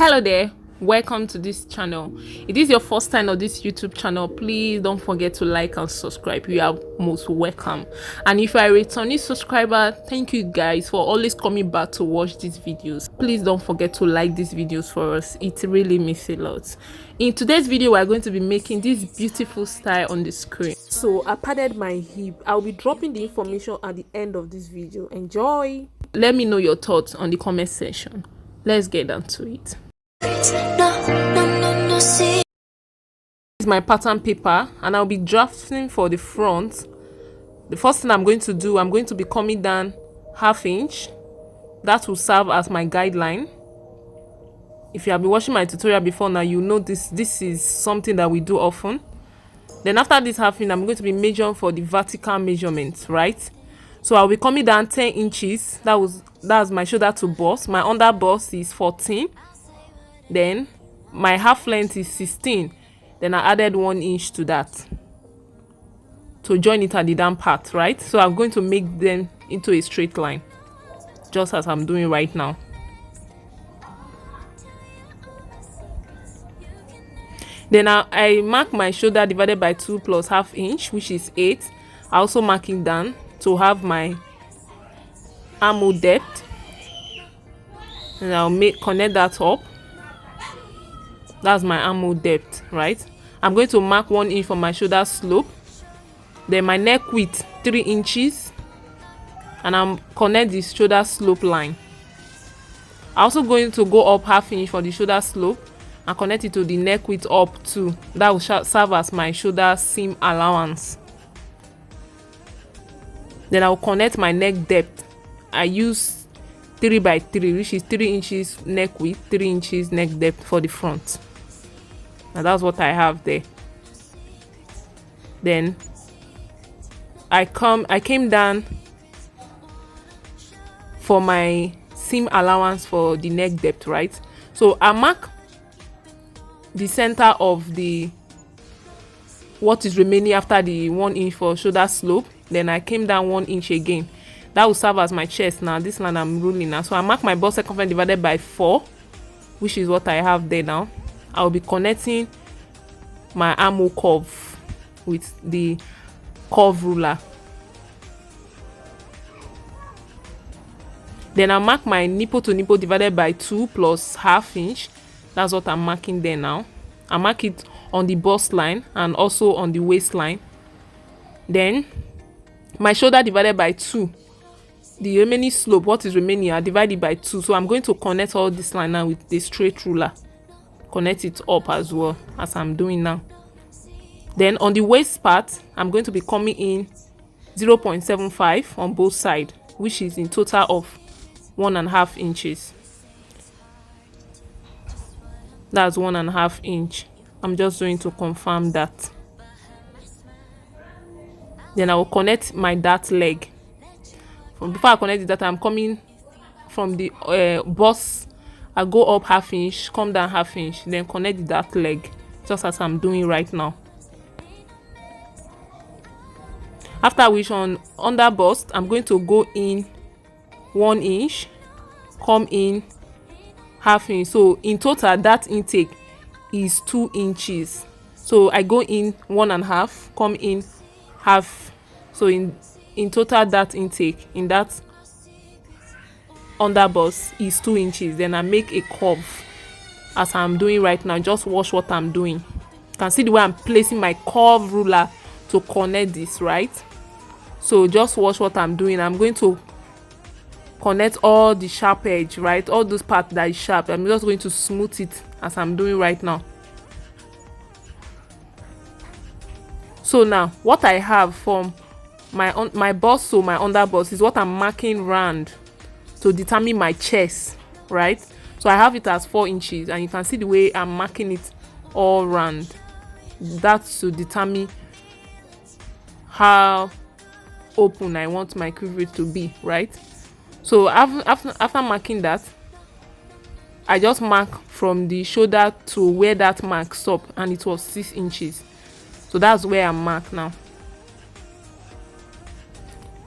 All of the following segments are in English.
Hello there, welcome to this channel. If it is your first time on this YouTube channel, please don't forget to like and subscribe. You are most welcome. And if you are a returning subscriber, thank you guys for always coming back to watch these videos. Please don't forget to like these videos for us, it really means a lot. In today's video, we are going to be making this beautiful style on the screen. So I padded my hip. I'll be dropping the information at the end of this video. Enjoy. Let me know your thoughts on the comment section. Let's get down to it. This is my pattern paper and I'll be drafting for the front. The first thing I'm going to do, I'm going to be coming down 1/2 inch. That will serve as my guideline. If you have been watching my tutorial before now, you know this is something that we do often. Then after this 1/2 inch, I'm going to be measuring for the vertical measurement, right? So I'll be coming down 10 inches. That's my shoulder to bust. My under bust is 14. Then my half length is 16. Then I added 1 inch to that to join it at the down part, right? So I'm going to make them into a straight line, just as I'm doing right now. Then I mark my shoulder divided by 2 plus 1/2 inch, which is 8. I also mark it down to have my armhole depth, and I'll connect that up. That's my armhole depth, right? I'm going to mark 1 inch for my shoulder slope. Then my neck width 3 inches, and I'm connect the shoulder slope line. I'm also going to go up 1/2 inch for the shoulder slope and connect it to the neck width up too. That will serve as my shoulder seam allowance. Then I'll connect my neck depth. I use 3 by 3, which is 3 inches neck width, 3 inches neck depth for the front. Now that's what I have there. Then I came down for my seam allowance for the neck depth, right? So I mark the center of what is remaining after the 1 inch for shoulder slope. Then I came down 1 inch again. That will serve as my chest. Now this line I'm ruling now. So I mark my bust circumference divided by 4, which is what I have there now. I'll be connecting my armhole curve with the curve ruler. Then I mark my nipple to nipple divided by 2 plus 1/2 inch. That's what I'm marking there now. I mark it on the bust line and also on the waistline. Then my shoulder divided by 2. The remaining slope, what is remaining, I divide it by 2. So I'm going to connect all this line now with the straight ruler. Connect it up as well as I'm doing now. Then on the waist part, I'm going to be coming in 0.75 on both sides, which is in total of 1.5 inches. That's 1.5 inch. I'm just going to confirm that. Then I will connect my dart leg. Before I connect the dart, I'm coming from the bust. I go up 1/2 inch, come down 1/2 inch, then connect the dart leg, just as I'm doing right now. After which, on under bust, I'm going to go in 1 inch, come in 1/2 inch. So in total, that intake is 2 inches. So I go in 1.5, come in 1/2. So in total, that intake in that under bust is 2 inches. Then I make a curve as I'm doing right now. Just watch what I'm doing. You can see the way I'm placing my curve ruler to connect this, right? So just watch what I'm doing. I'm going to connect all the sharp edge, right? All those parts that is sharp. I'm just going to smooth it as I'm doing right now. So now what I have from my bust to my under bust is what I'm marking round to determine my chest, right? So I have it as 4 inches, and you can see the way I'm marking it all round. That's to determine how open I want my cleavage to be, right? So after marking that, I just mark from the shoulder to where that mark stopped, and it was 6 inches. So that's where I'm marked now.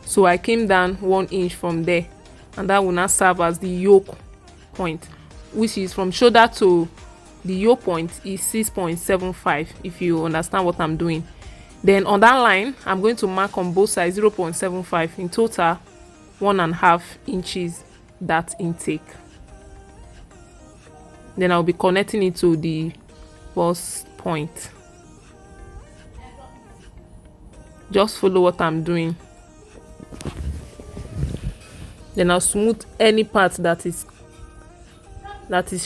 So I came down 1 inch from there, and that will now serve as the yoke point. which is from shoulder to the yoke point, is 6.75, if you understand what I'm doing. Then on that line, I'm going to mark on both sides 0.75, in total 1.5 inches that intake. Then I'll be connecting it to the bust point. Just follow what I'm doing. Then I'll smooth any part that is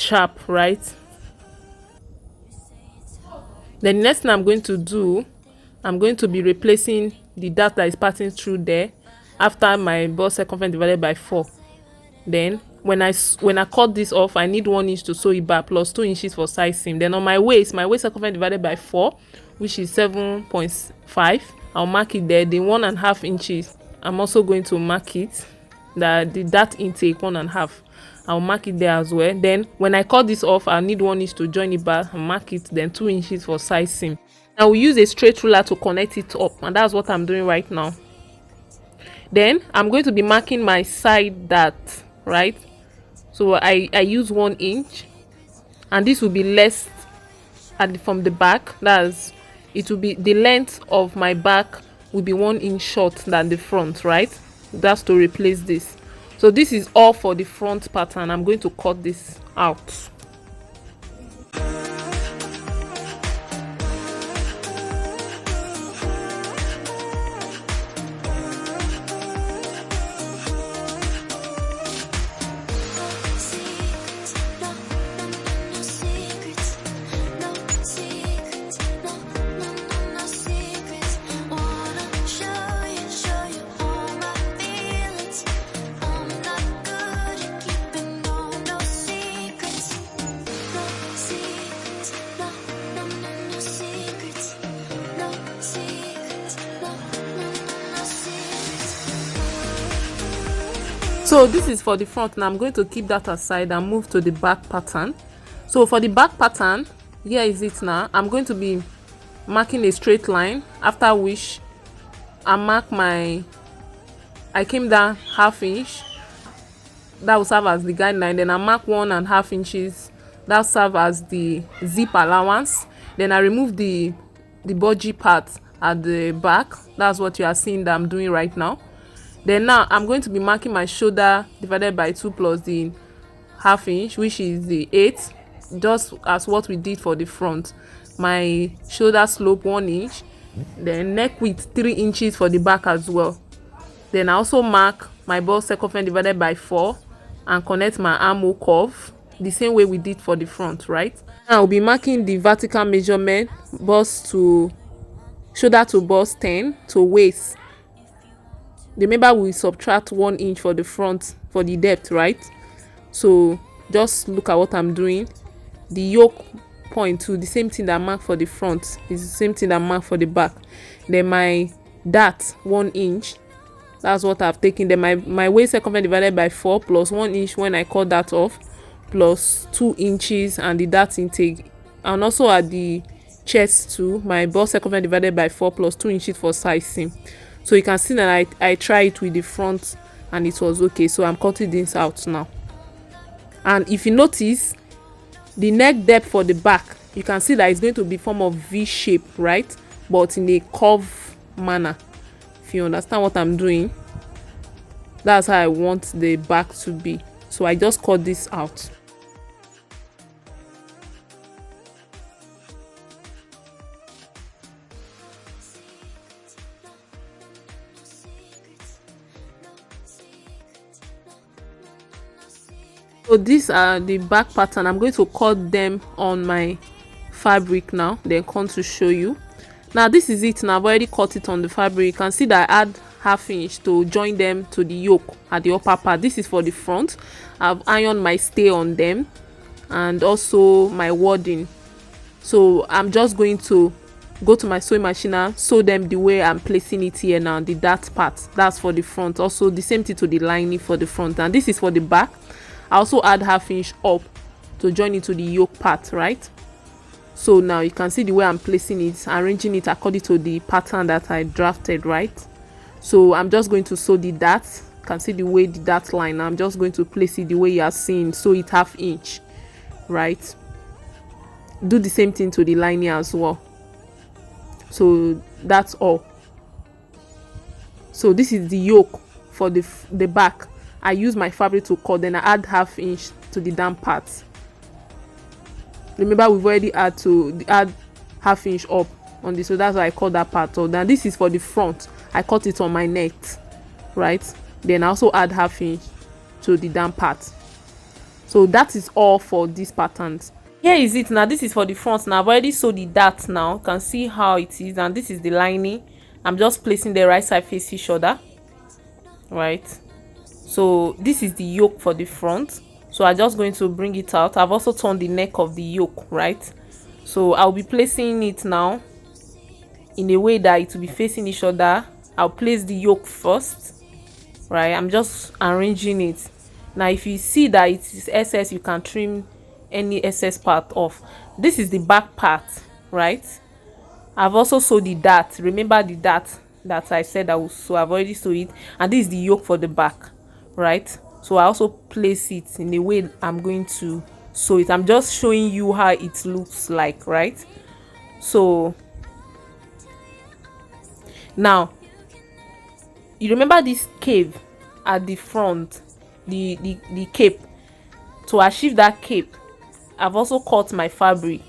sharp, right? Then the next thing I'm going to do, I'm going to be replacing the dart that is passing through there after my bust circumference divided by 4. Then when I cut this off, I need 1 inch to sew it back plus 2 inches for side seam. Then on my waist circumference divided by 4, which is 7.5, I'll mark it there. The 1.5 inches, I'm also going to mark it, the dart intake 1.5, I'll mark it there as well. Then when I cut this off, I'll need 1 inch to join it back and mark it, then 2 inches for side seam. I will use a straight ruler to connect it up, and that's what I'm doing right now. Then I'm going to be marking my side dart, right? So I use 1 inch, and this will be less from the back. That's, it will be, the length of my back will be 1 inch short than the front, right? That's to replace this. So this is all for the front pattern. I'm going to cut this out. So this is for the front. Now I'm going to keep that aside and move to the back pattern. So for the back pattern, here is it now. I'm going to be marking a straight line, after which I came down 1/2 inch. That will serve as the guideline. Then I mark 1.5 inches. That will serve as the zip allowance. Then I remove the budgie part at the back. That's what you are seeing that I'm doing right now. Then now I'm going to be marking my shoulder divided by 2 plus the 1/2 inch, which is the 8, just as what we did for the front. My shoulder slope 1 inch, then neck width 3 inches for the back as well. Then I also mark my bust circumference divided by 4 and connect my armhole curve the same way we did for the front, right? Now I'll be marking the vertical measurement, bust to shoulder to bust 10 to waist. Remember, we subtract 1 inch for the front for the depth, right? So just look at what I'm doing. The yoke point to the same thing that I mark for the front is the same thing that I mark for the back. Then my dart 1 inch, that's what I've taken. Then my waist circumference divided by 4 plus 1 inch when I cut that off, plus 2 inches and the dart intake. And also at the chest too, my bust circumference divided by 4 plus 2 inches for side seam. So you can see that I tried it with the front and it was okay. So I'm cutting this out now. And if you notice the neck depth for the back, you can see that it's going to be form of V shape, right? But in a curve manner. If you understand what I'm doing, that's how I want the back to be. So I just cut this out. So these are the back pattern. I'm going to cut them on my fabric now, then come to show you. Now this is it. Now I've already cut it on the fabric. You can see that I add 1/2 inch to join them to the yoke at the upper part. This is for the front. I've ironed my stay on them and also my wadding. So I'm just going to go to my sewing machine and sew them the way I'm placing it here now. The dart part, that's for the front. Also the same thing to the lining for the front, and this is for the back. I also add 1/2 inch up to join it to the yoke part, right? So now you can see the way I'm placing it, arranging it according to the pattern that I drafted, right? So I'm just going to sew the dart. You can see the way the dart line, I'm just going to place it the way you are seeing, sew it 1/2 inch. right? Do the same thing to the lining as well. So that's all. So this is the yoke for the back. I use my fabric to cut, then I add 1/2 inch to the down part. Remember, we've already add 1/2 inch up on this, so that's why I cut that part. So now this is for the front. I cut it on my neck, right? Then I also add 1/2 inch to the down part. So that is all for these patterns. Here is it now. This is for the front. Now I've already sewed the dart. Now you can see how it is, and this is the lining. I'm just placing the right side face each other, right? So this is the yoke for the front. So I'm just going to bring it out. I've also turned the neck of the yoke, right? So I'll be placing it now in a way that it will be facing each other. I'll place the yoke first, right? I'm just arranging it. Now if you see that it is excess, you can trim any excess part off. This is the back part, right? I've also sewed the dart. Remember the dart that I said I will sew? I've already sewed it, and this is the yoke for the back, right? So I also place it in the way I'm going to sew it. I'm just showing you how it looks like, right? So now you remember this cape at the front, the cape. To achieve that cape, I've also cut my fabric.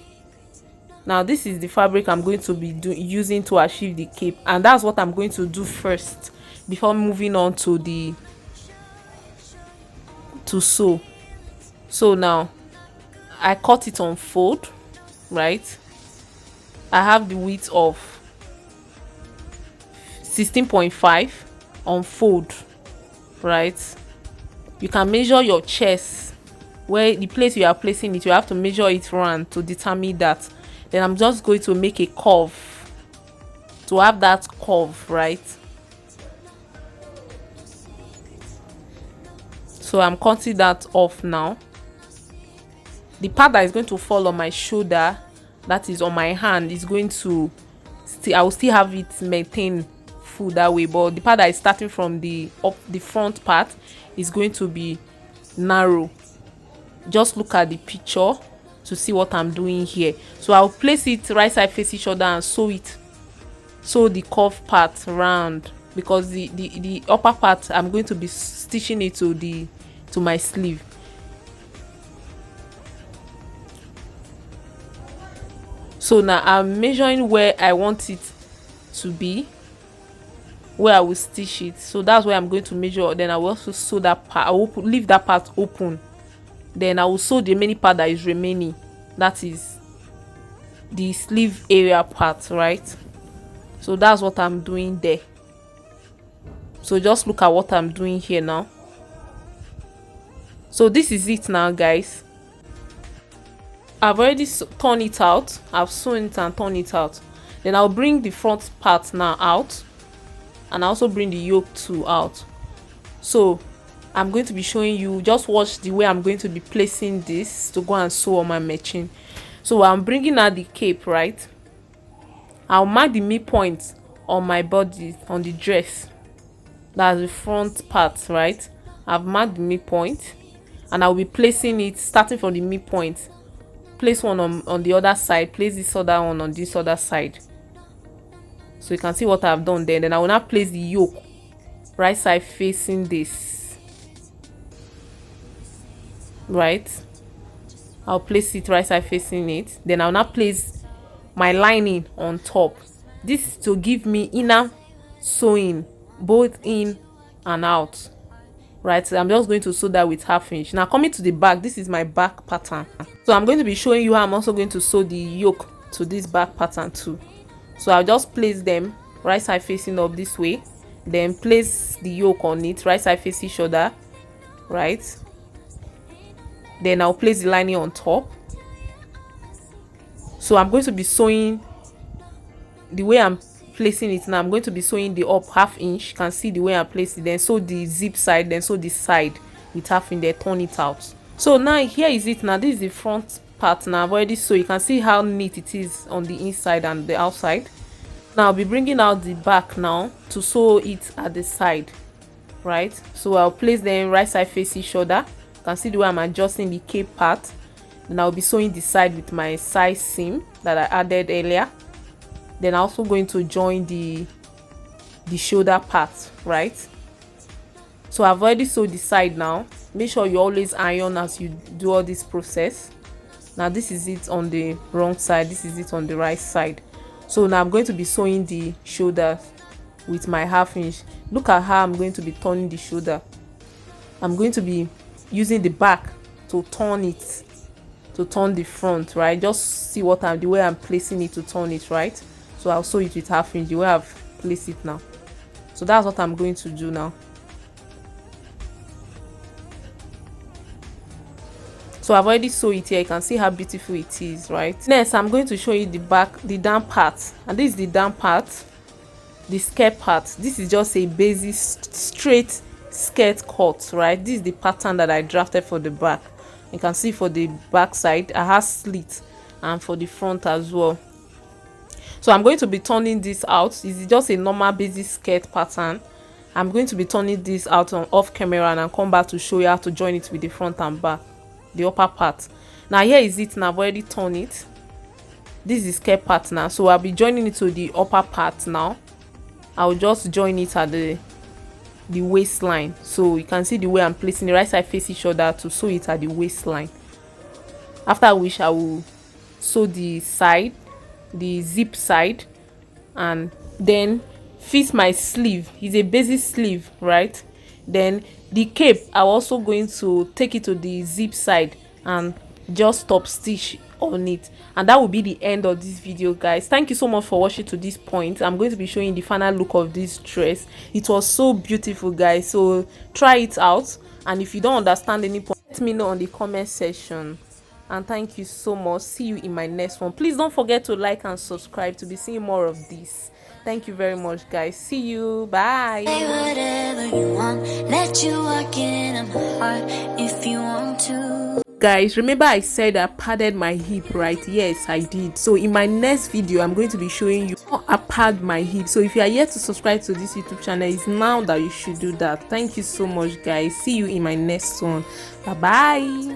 Now this is the fabric I'm going to be using to achieve the cape, and that's what I'm going to do first before moving on to sew. So now I cut it on fold, right? I have the width of 16.5 on fold, right? You can measure your chest, where the place you are placing it, you have to measure it round to determine that. Then I'm just going to make a curve to have that curve, right? So I'm cutting that off now. The part that is going to fall on my shoulder, that is on my hand, is going to I will still have it maintained full that way, but the part that is starting from the front part is going to be narrow. Just look at the picture to see what I'm doing here. So I'll place it right side face each other and sew the curved part round, because the upper part I'm going to be stitching it to my sleeve. So now I'm measuring where I want it to be, where I will stitch it. So that's where I'm going to measure. Then I will also sew that part. I will leave that part open. Then I will sew the remaining part that is remaining. That is the sleeve area part, right? So that's what I'm doing there. So just look at what I'm doing here now. So this is it now, guys. I've already torn it out. I've sewn it and torn it out. Then I'll bring the front part now out, and I also bring the yoke too out. So I'm going to be showing you, just watch the way I'm going to be placing this to go and sew on my machine. So I'm bringing out the cape, right? I'll mark the midpoint on my body, on the dress. That's the front part, right? I've marked the midpoint, and I'll be placing it starting from the midpoint. Place one on the other side, place this other one on this other side. So you can see what I've done there. Then I will now place the yoke right side facing this, right? I'll place it right side facing it. Then I'll now place my lining on top. This to give me inner sewing both in and out, right? So I'm just going to sew that with 1/2 inch. Now coming to the back, this is my back pattern. So I'm going to be showing you how I'm also going to sew the yoke to this back pattern too. So I'll just place them right side facing up this way, then place the yoke on it right side face each other, right? Then I'll place the lining on top. So I'm going to be sewing the way I'm placing it now. I'm going to be sewing the up 1/2 inch. You can see the way I place it. Then sew the zip side, then sew the side with 1/2 inch, then turn it out. So now here is it. Now this is the front part. Now I've already sewn. You can see how neat it is on the inside and the outside. Now I'll be bringing out the back now to sew it at the side, right? So I'll place them right side face each other. You can see the way I'm adjusting the cape part. Then I'll be sewing the side with my side seam that I added earlier. Then I'm also going to join the shoulder part, right? So I've already sewed the side now. Make sure you always iron as you do all this process. Now this is it on the wrong side, this is it on the right side. So now I'm going to be sewing the shoulder with my half inch. Look at how I'm going to be turning the shoulder. I'm going to be using the back to turn it, to turn the front, right? Just see what the way I'm placing it to turn it, right? So I'll sew it with half inch the way I've placed it now. So that's what I'm going to do now. So I've already sewed it here. You can see how beautiful it is, right? Next, I'm going to show you the back, the down part. And this is the down part, the skirt part. This is just a basic straight skirt cut, right? This is the pattern that I drafted for the back. You can see for the back side, I have slit, and for the front as well. So I'm going to be turning this out. This is just a normal basic skirt pattern. I'm going to be turning this out on off camera, and I'll come back to show you how to join it with the front and back, the upper part. Now here is it, and I've already turned it. This is skirt part now, so I'll be joining it to the upper part now. I'll just join it at the waistline. So you can see the way I'm placing the right side face each other to sew it at the waistline. After which I will sew the side, the zip side, and then fit my sleeve. It's a basic sleeve, right? Then the cape, I'm also going to take it to the zip side and just top stitch on it. And that will be the end of this video, guys. Thank you so much for watching to this point. I'm going to be showing the final look of this dress. It was so beautiful, guys, so try it out. And if you don't understand any point, let me know on the comment section. And thank you so much. See you in my next one. Please don't forget to like and subscribe to be seeing more of this. Thank you very much, guys. See you. Bye. Say whatever you want. Let you walk in my heart if you want to. Guys, remember I said I padded my hip, right? Yes, I did. So in my next video, I'm going to be showing you how I pad my hip. So if you are yet to subscribe to this YouTube channel, it's now that you should do that. Thank you so much, guys. See you in my next one. Bye bye.